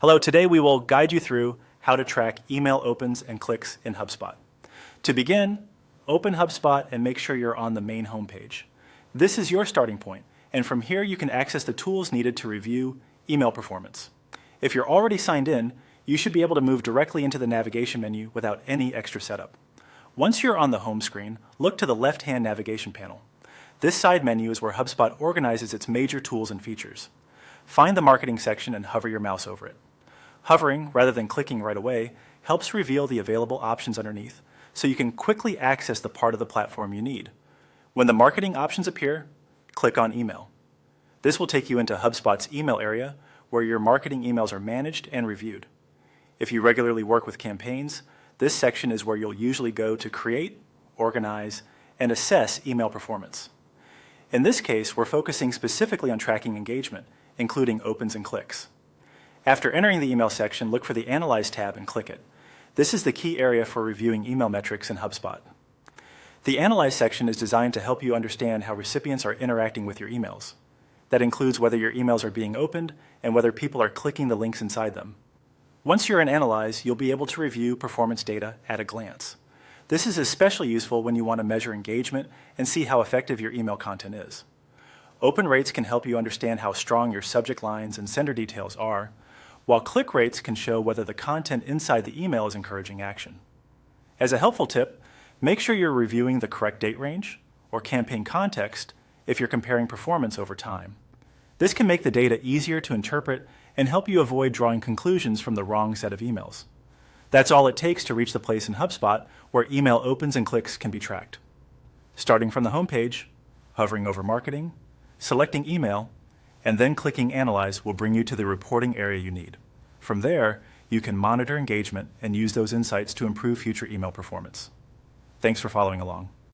Hello, today we will guide you through how to track email opens and clicks in HubSpot. To begin, open HubSpot and make sure you're on the main homepage. This is your starting point, and from here you can access the tools needed to review email performance. If you're already signed in, you should be able to move directly into the navigation menu without any extra setup. Once you're on the home screen, look to the left-hand navigation panel. This side menu is where HubSpot organizes its major tools and features. Find the marketing section and hover your mouse over it. Hovering, rather than clicking right away, helps reveal the available options underneath, so you can quickly access the part of the platform you need. When the marketing options appear, click on Email. This will take you into HubSpot's email area, where your marketing emails are managed and reviewed. If you regularly work with campaigns, this section is where you'll usually go to create, organize, and assess email performance. In this case, we're focusing specifically on tracking engagement, including opens and clicks. After entering the email section, look for the Analyze tab and click it. This is the key area for reviewing email metrics in HubSpot. The Analyze section is designed to help you understand how recipients are interacting with your emails. That includes whether your emails are being opened and whether people are clicking the links inside them. Once you're in Analyze, you'll be able to review performance data at a glance. This is especially useful when you want to measure engagement and see how effective your email content is. Open rates can help you understand how strong your subject lines and sender details are, while click rates can show whether the content inside the email is encouraging action. As a helpful tip, make sure you're reviewing the correct date range or campaign context if you're comparing performance over time. This can make the data easier to interpret and help you avoid drawing conclusions from the wrong set of emails. That's all it takes to reach the place in HubSpot where email opens and clicks can be tracked. Starting from the homepage, hovering over marketing, selecting email, and then clicking Analyze will bring you to the reporting area you need. From there, you can monitor engagement and use those insights to improve future email performance. Thanks for following along.